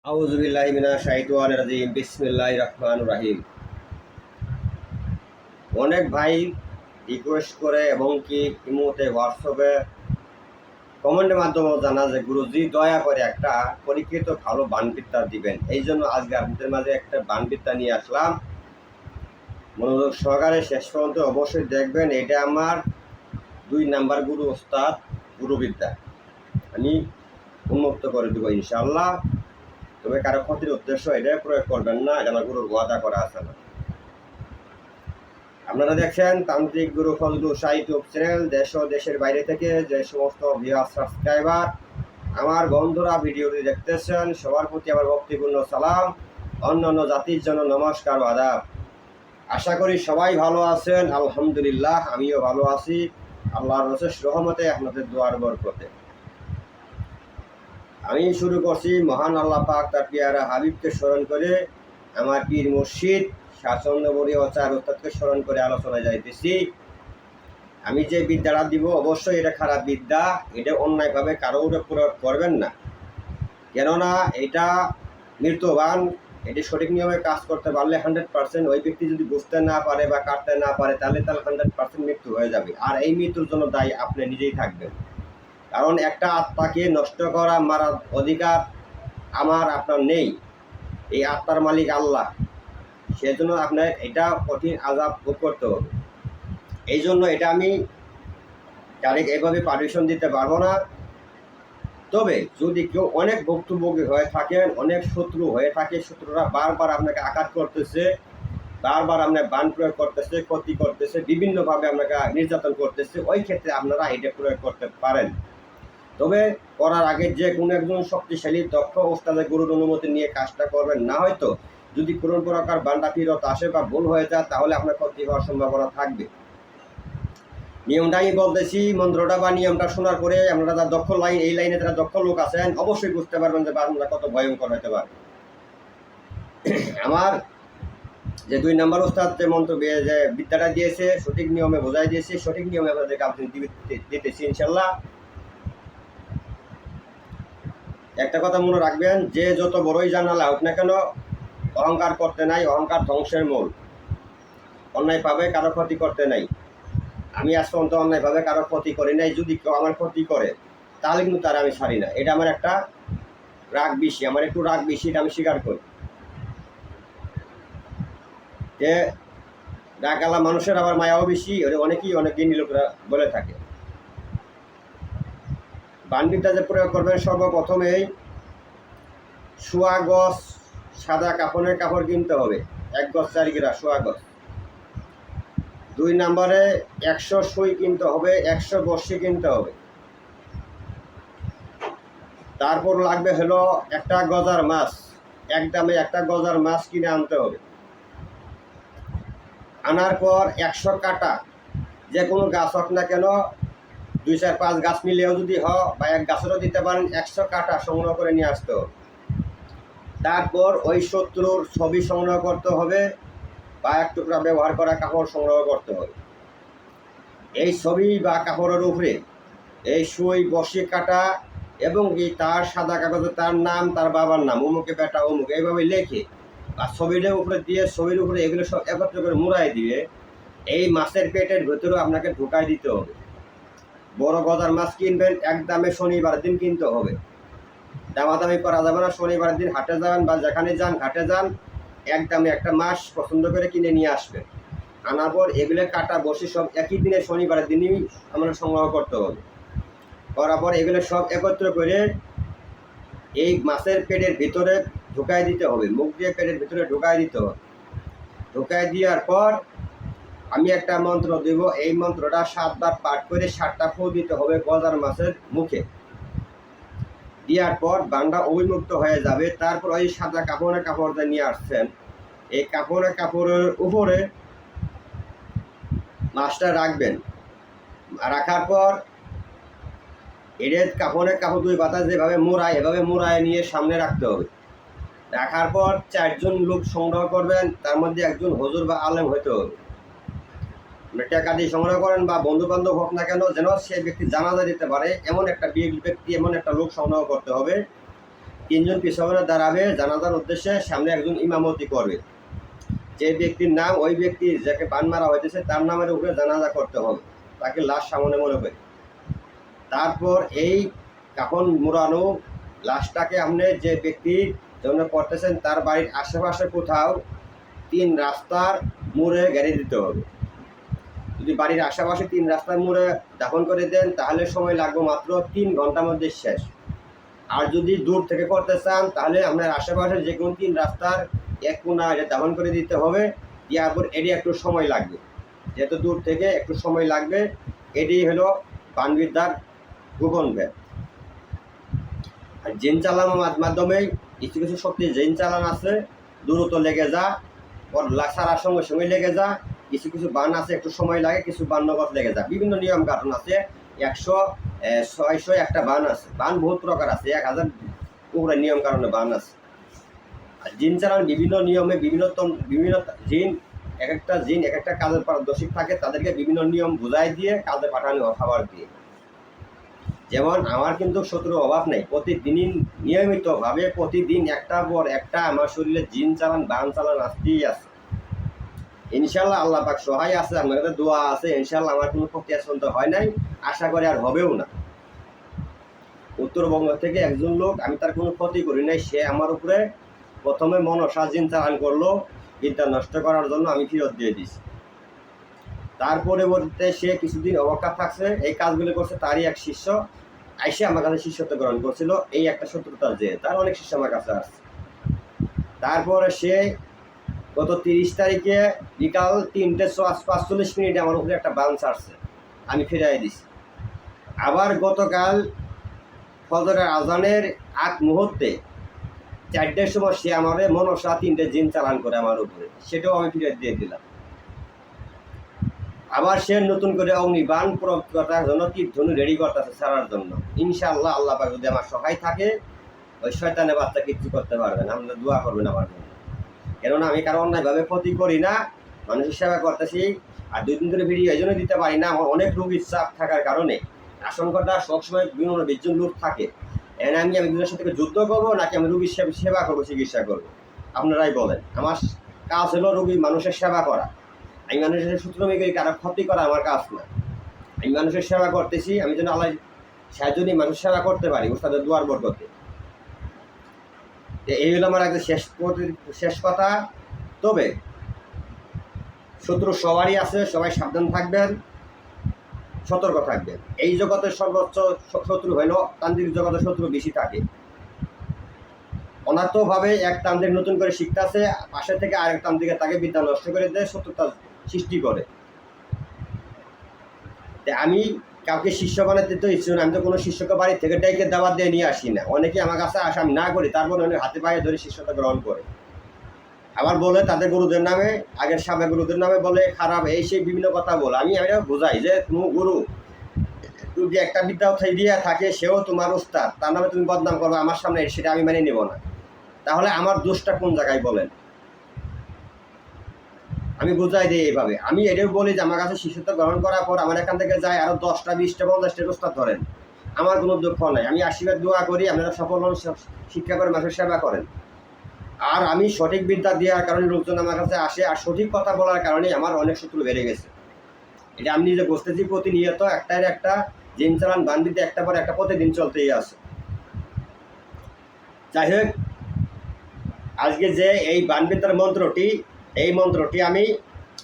আউযুবিল্লাহি মিনাশ শাইতানির রাজিম বিসমিল্লাহির রহমানির রহিম। অনেক ভাই রিকোয়েস্ট করে এবং কি ইমোতে হোয়াটসঅ্যাপে কমেন্টের মাধ্যমে জানা যে গুরুজি দয়া করে একটা পরীক্ষিত ভালো বানবিদ্যা দিবেন। এই জন্য আজকে আপনাদের মাঝে একটা বানবিদ্যা নিয়ে আসলাম। মনোযোগ সহকারে শেষ পর্যন্ত অবশ্যই দেখবেন। এটা আমার 2 নাম্বার গুরু ওস্তাদ গুরুবিদ্যা আমি উন্মুক্ত করে দেবো ইনশাআল্লাহ। তবে কারো ক্ষতির উদ্দেশ্য এটা প্রয়োগ করবেন না, এটা আমার গুরুর ওয়াদা করা আছে না। আপনারা দেখছেন তান্ত্রিক গুরু ফজলু শাহ ইউটিউব চ্যানেল। দেশ ও দেশের বাইরে থেকে যে সমস্ত ভিউয়ার সাবস্ক্রাইবার আমার বন্ধুরা ভিডিওটি দেখতেছেন, সবার প্রতি আমার ভক্তিপূর্ণ সালাম, অন্যান্য জাতির জন্য নমস্কার ও আদাব। আশা করি সবাই ভালো আছেন। আলহামদুলিল্লাহ, আমিও ভালো আছি আল্লাহর অশেষ রহমতে, আপনাদের দোয়ার বরকতে। আমি শুরু করছি মহান আল্লাহ পাক তার পিয়ারা হাবিবকে স্মরণ করে, আমার পীর মুর্শিদ শাসনবরী অচার ওস্তাদকে স্মরণ করে আলোচনায় যাইতেছি। আমি যে বিদ্যাটা দিব অবশ্যই এটা খারাপ বিদ্যা, এটা অন্যায়ভাবে কারো উপরে প্রয়োগ করবেন না। কেননা এটা মৃত্যুবান, এটি সঠিক নিয়মে কাজ করতে পারলে 100%, ওই ব্যক্তি যদি বুঝতে না পারে বা কাটতে না পারে তাহলে 100% মৃত্যু হয়ে যাবে। আর এই মৃত্যুর জন্য দায়ী আপনি নিজেই থাকবেন। কারণ একটা আত্মাকে নষ্ট করা মারার অধিকার আমার আপনার নেই। এই আত্মার মালিক আল্লাহ, সেজন্য আপনার এটা কঠিন আযাব ভোগ করতে হবে। এই জন্য এটা আমি ডাইরেক্ট এভাবে পারমিশন দিতে পারবো না। তবে যদি কেউ অনেক ভুক্তভোগী হয়ে থাকেন, অনেক শত্রু হয়ে থাকে, শত্রুরা বারবার আপনাকে আঘাত করতেছে, বারবার আপনার বান প্রয়োগ করতেছে, ক্ষতি করতেছে, বিভিন্নভাবে আপনাকে নির্যাতন করতেছে, ওই ক্ষেত্রে আপনারা এটা প্রয়োগ করতে পারেন। তবে করার আগে যে কোনো একজন শক্তিশালী দক্ষ ওস্তাদের গুরুর অনুমতি নিয়ে কাজটা করবেন। না হয়তো যদি কোনো প্রকার বান্ডা ফিরত আসে বা ভুল হয়ে যায় তাহলে আপনার ক্ষতি হওয়ার সম্ভাবনা থাকবে। নিয়মটা আমি বলতেছি, মন্ত্রটা বা নিয়মটা শোনার পরে আপনারা যারা দক্ষ এই লাইনে যারা দক্ষ লোক আছেন অবশ্যই বুঝতে পারবেন যে বান্ডা কত ভয়ঙ্কর হতে পারে। আমার যে 2 নাম্বার ওস্তাদ যে মন্ত্র যে বিদ্যাটা দিয়েছে সঠিক নিয়মে বোঝাই দিয়েছে, সঠিক নিয়মে আপনাদেরকে আপনি দিতেছি ইনশাল্লাহ। একটা কথা মনে রাখবেন, যে যত বড়ই জানালা হোক না কেন, অহংকার করতে নাই। অহংকার ধ্বংসের মূল। অন্যায়ভাবে কারো ক্ষতি করতে নাই। আমি আজ পর্যন্ত অন্যায়ভাবে কারো ক্ষতি করি নাই। যদি কেউ আমার ক্ষতি করে তাহলে কিন্তু তার আমি ছাড়ি না। এটা আমার একটা রাগ বেশি, আমার একটু রাগ বেশি, এটা আমি স্বীকার করি। যে রাগালা মানুষের আবার মায়াও বেশি, অনেকেই অনেক জ্ঞানী লোকরা বলে থাকে। বানবিদ্যা যে প্রয়োগ করবেন, সর্বপ্রথমেই সোয়া গজ সাদা কাপড়ের কাপড় কিনতে হবে, 1 গজ 4 গিরা সোয়া গজ। 2 নম্বরে 100 সুই কিনতে হবে, 100 বর্ষি কিনতে হবে। তারপর লাগবে হলো একটা গজার মাছ, একদমে একটা গজার মাছ কিনে আনতে হবে। আনার পর 100 কাটা, যে কোনো গাছ হোক না কেন, 2, 4, 5 গাছ মিলেও যদি হয় বা এক গাছেরও দিতে পারেন, 100 কাটা সংগ্রহ করে নিয়ে আসতে হবে। তারপর ওই শত্রুর ছবি সংগ্রহ করতে হবে বা এক টুকরা ব্যবহার করা কাপড় সংগ্রহ করতে হবে। এই ছবি বা কাপড়ের উপরে এই সুই বসি কাটা এবং তার সাদা কাগজে তার নাম, তার বাবার নাম, অমুকে বেটা অমুক, এইভাবে লেখে বা ছবিটার উপরে দিয়ে, ছবির উপরে এগুলো সব একত্র করে মুড়াই দিয়ে এই মাছের পেটের ভেতরে আপনাকে ঢুকাই দিতে হবে। বড় গজার মাছ কিনবেন, একদমে শনিবার দিন কিনতে হবে। দামাদামি করা যাবে না। শনিবার দিন হাটে যাবেন বা যেখানে যান ঘাটে যান, একদমে একটা মাছ পছন্দ করে কিনে নিয়ে আসবেন। আনার পর এগুলো কাটা বসে সব একই দিনে শনিবারের দিনই আমরা সংগ্রহ করতে হবে। করার পর এগুলো সব একত্র করে এই মাছের পেটের ভিতরে ঢুকাই দিতে হবে, মুখ দিয়ে পেটের ভিতরে ঢুকাই দিতে হবে। ঢুকাই দেওয়ার পর আমি একটা মন্ত্র দেব, এই মন্ত্রটা 7 বার পাঠ করে 7টা ফু দিতে হবে গজার মাছের মুখে। দেওয়ার পর বান্ডা অবিমুক্ত হয়ে যাবে। তারপর ওই সাদা কাপড়টা নিয়ে আসছেন, এই কাপড়ের উপরে মাছটা রাখবেন। রাখার পর এর কাপড় 2 বাতাস যেভাবে মোড়ায়, এভাবে মোড়ায় নিয়ে সামনে রাখতে হবে। রাখার পর 4 জন লোক সংগ্রহ করবেন, তার মধ্যে একজন হুজুর বা আলেম হইতে হবে। টাকা দিয়ে সংগ্রহ করেন বা বন্ধু বান্ধব হোক না কেন, যেন সেই ব্যক্তি জানাজা দিতে পারে এমন একটা ব্যক্তি, এমন একটা লোক সংগ্রহ করতে হবে। তিনজন পিছনে দাঁড়াবে জানাজার উদ্দেশ্যে, সামনে একজন ইমামতি করবে। যে ব্যক্তির নাম, ওই ব্যক্তি যাকে বান মারা হইতেছে তার নামের উপরে জানাজা করতে হবে, তাকে লাশ সামনে মনে করে। তারপর এই কাফন মোড়ানো লাশটাকে আপনি যে ব্যক্তির জন্য করতেছেন তার বাড়ির আশেপাশে কোথাও 3 রাস্তার মোড়ে গেড়ে দিতে হবে। যদি বাড়ির আশেপাশে 3 রাস্তার মোড়ে দাফন করে দেন তাহলে সময় লাগবে মাত্র 3 ঘন্টার মধ্যে শেষ। আর যদি দূর থেকে করতে চান তাহলে আপনার আশেপাশে যে কোনো 3 রাস্তার এক কোণা দাফন করে দিতে হবে। দেওয়ার পর এটি একটু সময় লাগবে, যেহেতু দূর থেকে একটু সময় লাগবে। এটি হলো বানবিদ্যার গোপন ভেদ। আর জিন চালানোর মাধ্যমে কিছু কিছু শক্তি জিন চালান আছে, দূরত্ব লেগে যা, ওর ছাড়ার সঙ্গে সঙ্গে লেগে যা। কিছু কিছু বান আছে একটু সময় লাগে, কিছু বান নগদ লেগে যায়। বিভিন্ন নিয়ম কারণ আছে। 100, 600 একটা বান আছে। বান বহুত প্রকার আছে, 1000 উপরে নিয়ম কারণে বান আছে। আর জিন চালান বিভিন্ন নিয়মে বিভিন্ন জিন, এক একটা জিন এক একটা কাজের পারদর্শিক থাকে, তাদেরকে বিভিন্ন নিয়ম বুঝাই দিয়ে কাজে পাঠানো খাবার দিয়ে। যেমন আমার কিন্তু শত্রুর অভাব নেই, প্রতিদিনই নিয়মিতভাবে প্রতিদিন একটার পর একটা আমার শরীরে জিন চালান বান চালান আসতেই আছে। ইনশাল্লাহ আল্লাহ পাক সহায় আছে, আমার কাছে দোয়া আছে। ইনশাল্লাহ আমার কোনো ক্ষতি আশঙ্কা হয় নাই, আশা করি আর হবেও না। উত্তরবঙ্গ থেকে একজন লোক, আমি তার কোনো ক্ষতি করি নাই, সে আমার উপরে প্রথমে মনসা জিন চালান করলো বিদ্যা নষ্ট করার জন্য, আমি ফেরত দিয়ে দিছি। তার পরবর্তীতে সে কিছুদিন অবকাশ থাকছে, এই কাজগুলো করছে। তারই এক শিষ্য আইসে আমার কাছে শিষ্যত্ব গ্রহণ করছিল, এই একটা শত্রুতার যে তার অনেক শিষ্য আমার কাছে আসছে। তারপরে সে গত 30 তারিখে বিকাল 3:45 আমার উপরে একটা বান ছাড়ছে, আমি ফিরাই দিছি। আবার গতকাল ফজরের আজানের আগ মুহূর্তে 4টার সময় সে আমার মনসা 3টে জিন চালান করে আমার উপরে, সেটাও আমি ফিরে দিয়ে দিলাম। আবার সে নতুন করে অগ্নিবাণ প্রয়োগ করার জন্য তীর্ধনু রেডি করতেছে ছাড়ার জন্য। ইনশাআল্লাহ আল্লাহ পাক যদি আমার সহায় থাকে, ওই শয়তানের বাচ্চা কিছু করতে পারবেন, আপনারা দোয়া করবেন আমার জন্য। কেননা আমি কারো অন্যায়ভাবে ক্ষতি করি না, মানুষের সেবা করতেছি। আর 2 দিন ধরে ভিডিও এই জন্য দিতে পারি না, আমার অনেক রোগীর চাপ থাকার কারণে। আশঙ্কাটা সবসময় বিভিন্ন 20 জন লোক থাকে। এনে আমি দুজনের সাথে যুদ্ধ করবো নাকি আমি রোগীর সেবা করবো, চিকিৎসা করবো? আপনারাই বলেন। আমার কাজ হলো রোগী মানুষের সেবা করা। আমি মানুষের সূত্রমি করি, কারো ক্ষতি করা আমার কাজ না। আমি মানুষের সেবা করতেছি, আমি যেন আল্লাহ সাহায্য নিয়ে মানুষের সেবা করতে পারি উস্তাদের দুয়ার বরকতে। এই হলো আমার একদম শেষ কথা। তবে শত্রু সবারই আছে, সবাই সাবধান থাকবেন, সতর্ক থাকবেন। এই জগতের সর্বোচ্চ শত্রু হইল তান্ত্রিক জগতের শত্রু বেশি থাকে। অনার্থভাবে এক তান্ত্রিক নতুন করে শিখতেছে, পাশে থেকে আরেক তান্ত্রিকে তাকে বিদ্যা নষ্ট করে দেয়, শত্রুতা সৃষ্টি করে। আমি কাউকে শিষ্য বানাতে তো ইচ্ছুক না, আমি তো কোনো শিষ্যকে বাড়ি থেকে ডাইকে দাওয়াত দিয়ে নিয়ে আসি না। অনেকে আমার কাছে আসে, আমি না করি, তারপর অনেক হাতে পায়ে ধরে শিষ্যতা গ্রহণ করে। আবার বলে তাদের গুরুদের নামে, আগের সামনে গুরুদের নামে বলে খারাপ, এই সেই বিভিন্ন কথা বলে। আমি বোঝাই যে তুমি গুরু, তুমি যে একটা বিদ্যা উঠাই দিয়ে থাকে, সেও তোমার উস্তাদ, তার নামে তুমি বদনাম করবে আমার সামনে, সেটা আমি মেনে নেব না। তাহলে আমার দোষটা কোন জায়গায় বলেন? আমি বোঝাই দিই এইভাবে। আমি এটাও বলি যে আমার কাছে শিষ্যত্ব গ্রহণ করার পর আমার এখান থেকে যায় আরও 10টা 20টা 50টা উস্তাদ ধরেন, আমার কোনো দুঃখ নাই। আমি আশীর্বাদ দোয়া করি, আপনারা সফল হন, শিক্ষা করে মানুষের সেবা করেন। আর আমি সঠিক বিদ্যা দেওয়ার কারণে লোকজন আমার কাছে আসে, আর সঠিক কথা বলার কারণে আমার অনেক শত্রু বেড়ে গেছে। এটা আমি নিজে বুঝতেছি। প্রতিনিয়ত একটার একটা জিন চালান বান্দিতে একটা পর একটা প্রতিদিন চলতেই আছে। যাই হোক, আজকে যে এই বানবিদ্যার মন্ত্রটি, এই মন্ত্রটি আমি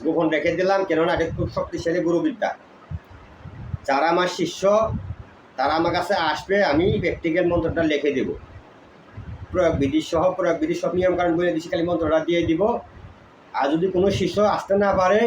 গোপন রেখে দিলাম, কেননা এটা খুব শক্তিশালী গুরুবিদ্যা। যারা আমার শিষ্য তারা আমার কাছে আসবে, আমি প্র্যাকটিক্যাল মন্ত্রটা লিখে দেব, প্রয়োগ বিধি সব নিয়ম কারণ বলে দিচ্ছি, খালি মন্ত্রটা দিয়ে দিব। আর যদি কোনো শিষ্য আসতে না পারে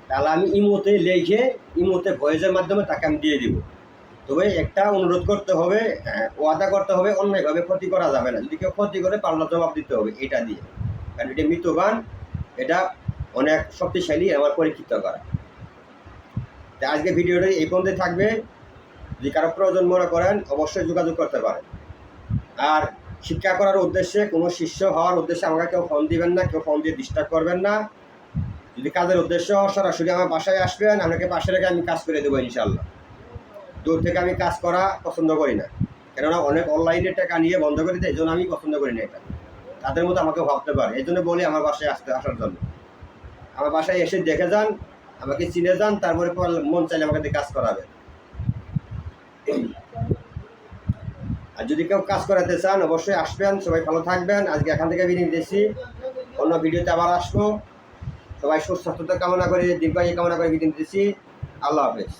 তাহলে আমি ইমোতে লিখে, ইমোতে ভয়েসের মাধ্যমে তাকে আমি দিয়ে দিব। তবে একটা অনুরোধ করতে হবে, ওয়াদা করতে হবে, অন্যায়ভাবে ক্ষতি করা যাবে না। যদি কেউ ক্ষতি করে পাল্টা জবাব দিতে হবে এটা দিয়ে, কারণ এটা মৃত্যুবান, এটা অনেক শক্তিশালী, আমার পরীক্ষিত করা। তাই আজকে ভিডিওটা এই পর্যন্ত থাকবে। যদি কারো প্রয়োজন মনে করেন অবশ্যই যোগাযোগ করতে পারেন। আর শিক্ষা করার উদ্দেশ্যে, কোনো শিষ্য হওয়ার উদ্দেশ্যে আমাকে কেউ ফোন দিবেন না, কেউ ফোন দিয়ে ডিস্টার্ব করবেন না। যদি কাজের উদ্দেশ্য সরাসরি আমার বাসায় আসবেন, আপনাকে পাশে রেখে আমি কাজ করে দেবো ইনশাল্লাহ। দূর থেকে আমি কাজ করা পছন্দ করি না। কেননা অনেক অনলাইনে টাকা নিয়ে বন্ধ করে দেয়, এই জন্য আমি পছন্দ করি না এটা। তাদের মতো আমাকে ভাবতে পারে, এই জন্য বলি আমার বাসায় আসার জন্য। আমার বাসায় এসে দেখে যান, আমাকে চিনে যান, তারপরে মন চাইলে আমাকে দিয়ে কাজ করাবেন। আর যদি কেউ কাজ করাতে চান অবশ্যই আসবেন। সবাই ভালো থাকবেন। আজকে এখান থেকে বিদায় নিতেছি, অন্য ভিডিওতে আবার আসবো। সবাই সুস্বাস্থ্যতা কামনা করে, দীর্ঘায়ু কামনা করে বিদায় নিতেছি। আল্লাহ হাফেজ।